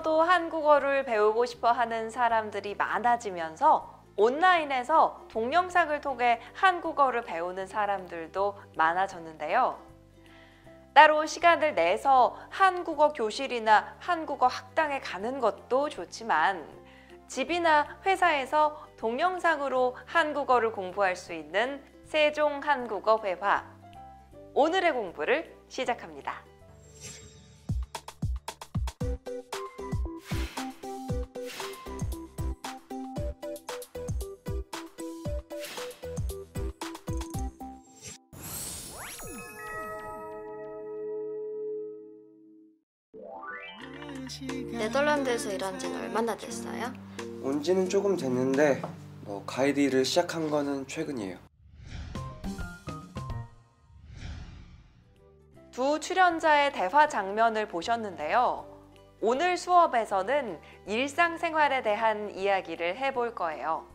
집에서도 한국어를 배우고 싶어 하는 사람들이 많아지면서 온라인에서 동영상을 통해 한국어를 배우는 사람들도 많아졌는데요. 따로 시간을 내서 한국어 교실이나 한국어 학당에 가는 것도 좋지만 집이나 회사에서 동영상으로 한국어를 공부할 수 있는 세종 한국어 회화. 오늘의 공부를 시작합니다. 네덜란드에서 일한 지는 얼마나 됐어요? 온 지는 조금 됐는데 가이드 일을 시작한 거는 최근이에요. 두 출연자의 대화 장면을 보셨는데요. 오늘 수업에서는 일상생활에 대한 이야기를 해볼 거예요.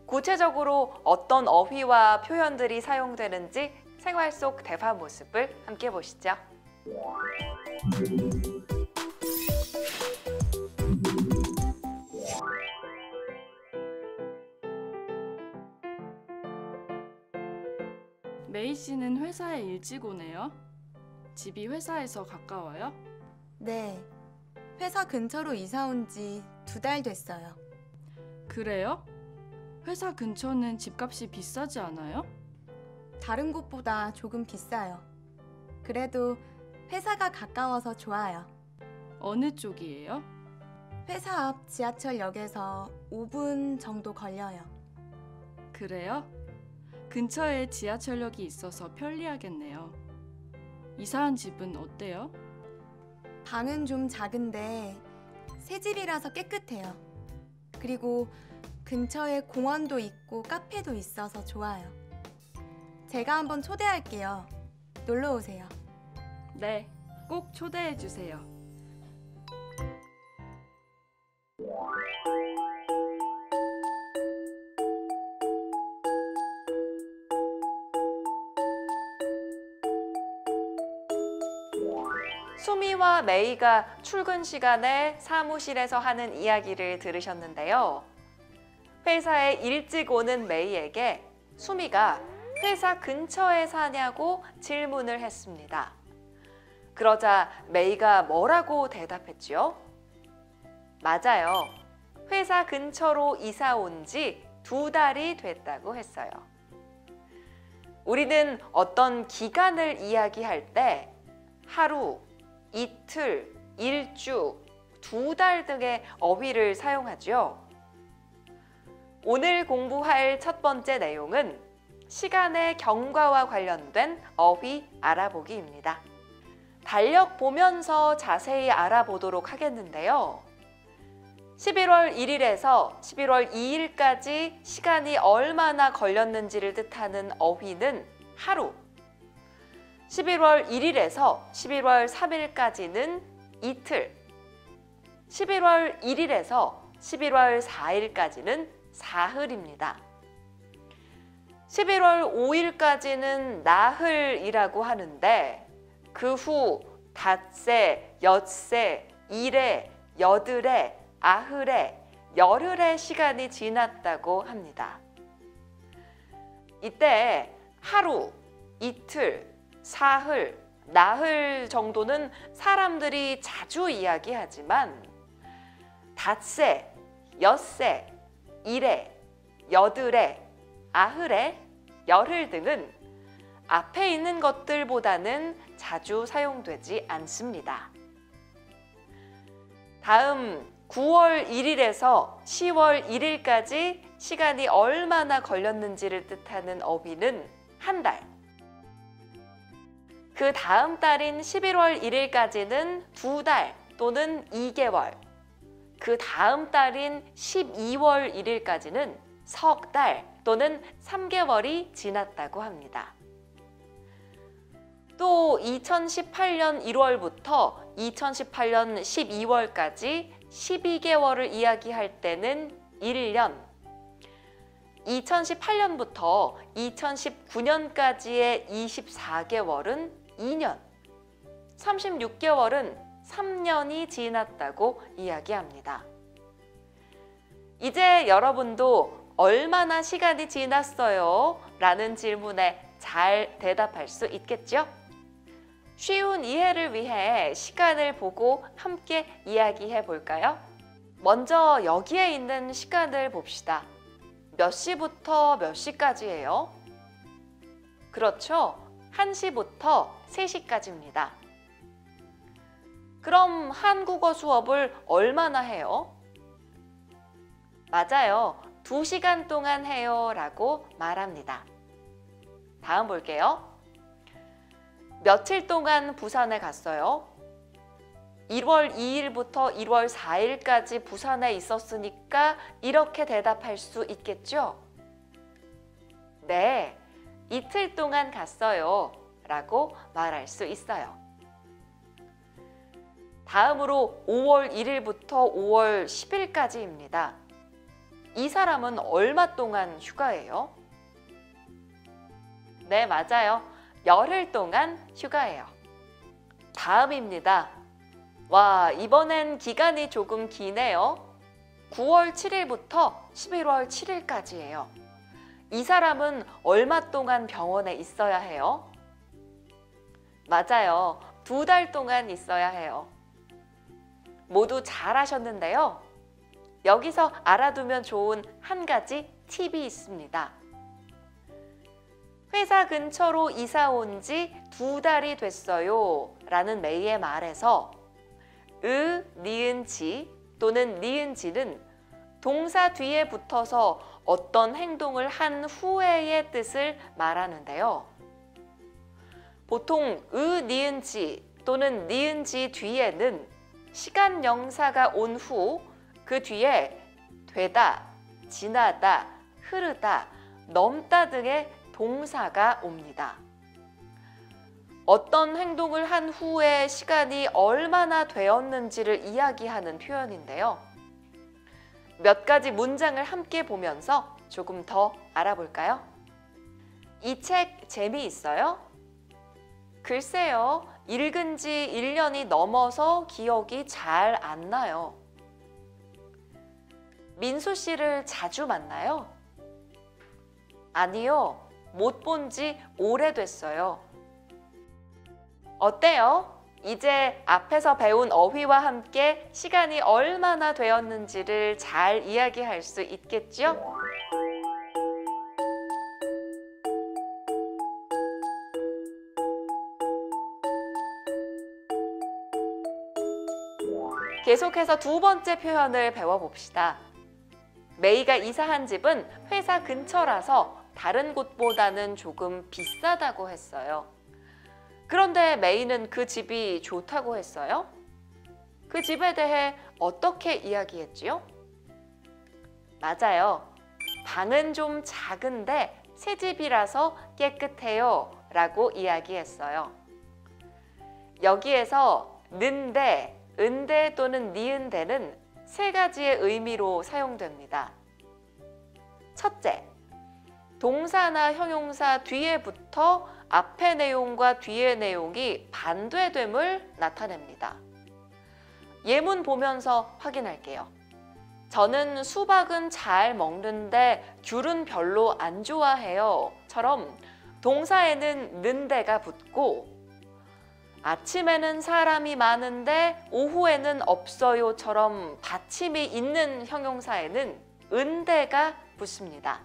구체적으로 어떤 어휘와 표현들이 사용되는지 생활 속 대화 모습을 함께 보시죠. 메이 씨는 회사에 일찍 오네요. 집이 회사에서 가까워요? 네, 회사 근처로 이사 온 지 2달 됐어요. 그래요? 회사 근처는 집값이 비싸지 않아요? 다른 곳보다 조금 비싸요. 그래도 회사가 가까워서 좋아요. 어느 쪽이에요? 회사 앞 지하철역에서 5분 정도 걸려요. 그래요? 근처에 지하철역이 있어서 편리하겠네요. 이사한 집은 어때요? 방은 좀 작은데 새 집이라서 깨끗해요. 그리고 근처에 공원도 있고 카페도 있어서 좋아요. 제가 한번 초대할게요. 놀러 오세요. 네, 꼭 초대해 주세요. 수미와 메이가 출근 시간에 사무실에서 하는 이야기를 들으셨는데요. 회사에 일찍 오는 메이에게 수미가 회사 근처에 사냐고 질문을 했습니다. 그러자 메이가 뭐라고 대답했죠? 맞아요. 회사 근처로 이사 온 지 2달이 됐다고 했어요. 우리는 어떤 기간을 이야기할 때 하루, 이틀, 일주, 2달 등의 어휘를 사용하죠. 오늘 공부할 첫 번째 내용은 시간의 경과와 관련된 어휘 알아보기입니다. 달력 보면서 자세히 알아보도록 하겠는데요. 11월 1일에서 11월 2일까지 시간이 얼마나 걸렸는지를 뜻하는 어휘는 하루, 11월 1일에서 11월 3일까지는 이틀, 11월 1일에서 11월 4일까지는 사흘입니다. 11월 5일까지는 나흘이라고 하는데 그 후 닷새, 엿새, 일에, 여들에, 아흘에, 열흘의 시간이 지났다고 합니다. 이때 하루, 이틀, 사흘, 나흘 정도는 사람들이 자주 이야기하지만 닷새, 엿새, 일에, 여들에, 아흘에, 열흘 등은 앞에 있는 것들보다는 자주 사용되지 않습니다. 다음 9월 1일에서 10월 1일까지 시간이 얼마나 걸렸는지를 뜻하는 어휘는 한 달. 그 다음 달인 11월 1일까지는 2달 또는 2개월. 그 다음 달인 12월 1일까지는 석 달 또는 3개월이 지났다고 합니다. 또 2018년 1월부터 2018년 12월까지 12개월을 이야기할 때는 1년, 2018년부터 2019년까지의 24개월은 2년, 36개월은 3년이 지났다고 이야기합니다. 이제 여러분도 얼마나 시간이 지났어요? 라는 질문에 잘 대답할 수 있겠죠? 쉬운 이해를 위해 시간을 보고 함께 이야기해 볼까요? 먼저 여기에 있는 시간을 봅시다. 몇 시부터 몇 시까지예요? 그렇죠. 1시부터 3시까지입니다. 그럼 한국어 수업을 얼마나 해요? 맞아요. 2시간 동안 해요 라고 말합니다. 다음 볼게요. 며칠 동안 부산에 갔어요? 1월 2일부터 1월 4일까지 부산에 있었으니까 이렇게 대답할 수 있겠죠? 네, 이틀 동안 갔어요 라고 말할 수 있어요. 다음으로 5월 1일부터 5월 10일까지입니다. 이 사람은 얼마 동안 휴가예요? 네, 맞아요. 열흘 동안 휴가예요. 다음입니다. 와, 이번엔 기간이 조금 기네요. 9월 7일부터 11월 7일까지예요. 이 사람은 얼마 동안 병원에 있어야 해요? 맞아요. 2달 동안 있어야 해요. 모두 잘하셨는데요. 여기서 알아두면 좋은 한 가지 팁이 있습니다. 회사 근처로 이사 온 지 2달이 됐어요 라는 메이의 말에서 니은지 또는 니은지는 동사 뒤에 붙어서 어떤 행동을 한 후에의 뜻을 말하는데요. 보통 니은지 또는 니은지 뒤에는 시간 명사가 온 후 그 뒤에 되다, 지나다, 흐르다, 넘다 등의 동사가 옵니다. 어떤 행동을 한 후에 시간이 얼마나 되었는지를 이야기하는 표현인데요. 몇 가지 문장을 함께 보면서 조금 더 알아볼까요? 이 책 재미있어요? 글쎄요, 읽은 지 1년이 넘어서 기억이 잘 안 나요. 민수 씨를 자주 만나요? 아니요, 못 본 지 오래됐어요. 어때요? 이제 앞에서 배운 어휘와 함께 시간이 얼마나 되었는지를 잘 이야기할 수 있겠죠? 계속해서 두 번째 표현을 배워봅시다. 메이가 이사한 집은 회사 근처라서 다른 곳보다는 조금 비싸다고 했어요. 그런데 메이는 그 집이 좋다고 했어요? 그 집에 대해 어떻게 이야기했지요? 맞아요. 방은 좀 작은데 새 집이라서 깨끗해요 라고 이야기했어요. 여기에서 는데, 은데 또는 니은데는 세 가지의 의미로 사용됩니다. 첫째, 동사나 형용사 뒤에 붙어 앞의 내용과 뒤의 내용이 반대됨을 나타냅니다. 예문 보면서 확인할게요. 저는 수박은 잘 먹는데 귤은 별로 안 좋아해요 처럼 동사에는 는데가 붙고 아침에는 사람이 많은데 오후에는 없어요처럼 받침이 있는 형용사에는 은데가 붙습니다.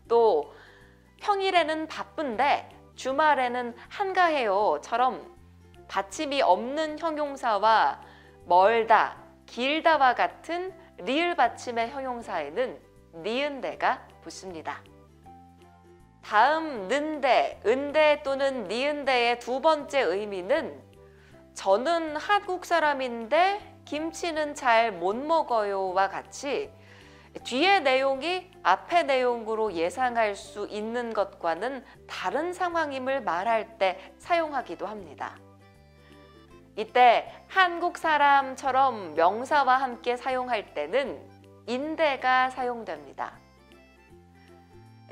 또 평일에는 바쁜데 주말에는 한가해요처럼 받침이 없는 형용사와 멀다, 길다와 같은 리을 받침의 형용사에는 니은데가 붙습니다. 다음 는데, 은데 또는 니은데의 두 번째 의미는 저는 한국 사람인데 김치는 잘 못 먹어요와 같이 뒤의 내용이 앞의 내용으로 예상할 수 있는 것과는 다른 상황임을 말할 때 사용하기도 합니다. 이때 한국 사람처럼 명사와 함께 사용할 때는 인데가 사용됩니다.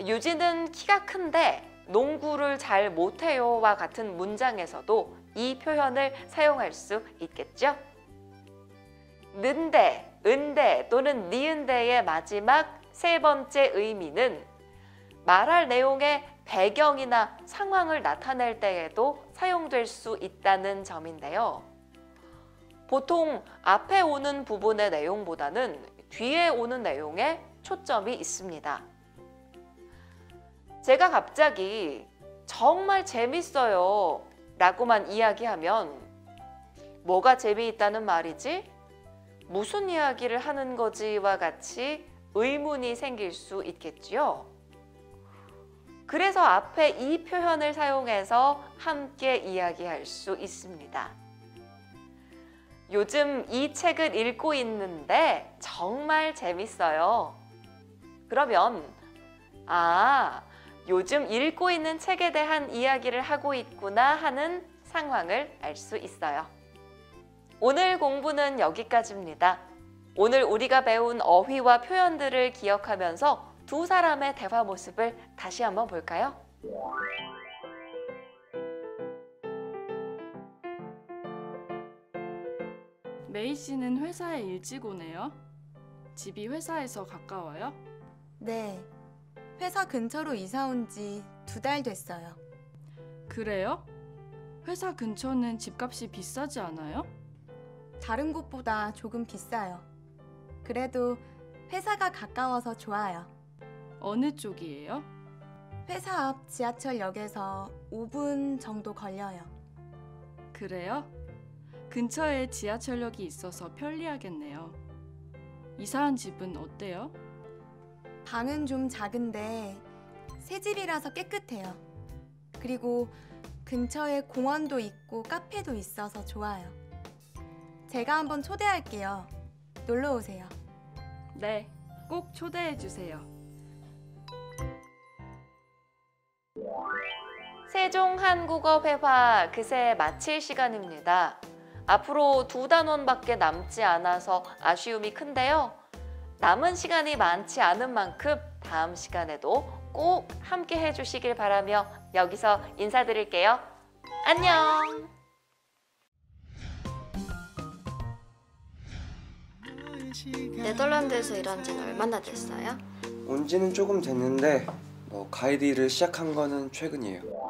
유진은 키가 큰데 농구를 잘 못해요와 같은 문장에서도 이 표현을 사용할 수 있겠죠? 는데, 은데 또는 니은데의 마지막 세 번째 의미는 말할 내용의 배경이나 상황을 나타낼 때에도 사용될 수 있다는 점인데요. 보통 앞에 오는 부분의 내용보다는 뒤에 오는 내용에 초점이 있습니다. 제가 갑자기 정말 재밌어요 라고만 이야기하면 뭐가 재미있다는 말이지? 무슨 이야기를 하는 거지와 같이 의문이 생길 수 있겠지요. 그래서 앞에 이 표현을 사용해서 함께 이야기할 수 있습니다. 요즘 이 책을 읽고 있는데 정말 재밌어요. 그러면 요즘 읽고 있는 책에 대한 이야기를 하고 있구나 하는 상황을 알 수 있어요. 오늘 공부는 여기까지입니다. 오늘 우리가 배운 어휘와 표현들을 기억하면서 두 사람의 대화 모습을 다시 한번 볼까요? 메이 씨는 회사에 일찍 오네요. 집이 회사에서 가까워요? 네. 회사 근처로 이사 온 지 2달 됐어요. 그래요? 회사 근처는 집값이 비싸지 않아요? 다른 곳보다 조금 비싸요. 그래도 회사가 가까워서 좋아요. 어느 쪽이에요? 회사 앞 지하철역에서 5분 정도 걸려요. 그래요? 근처에 지하철역이 있어서 편리하겠네요. 이사한 집은 어때요? 방은 좀 작은데 새 집이라서 깨끗해요. 그리고 근처에 공원도 있고 카페도 있어서 좋아요. 제가 한번 초대할게요. 놀러 오세요. 네, 꼭 초대해 주세요. 세종 한국어 회화 그새 마칠 시간입니다. 앞으로 2단원밖에 남지 않아서 아쉬움이 큰데요. 남은 시간이 많지 않은 만큼 다음 시간에도 꼭 함께 해주시길 바라며 여기서 인사드릴게요. 안녕! 네덜란드에서 일한 지는 얼마나 됐어요? 온 지는 조금 됐는데 가이드 일을 시작한 거는 최근이에요.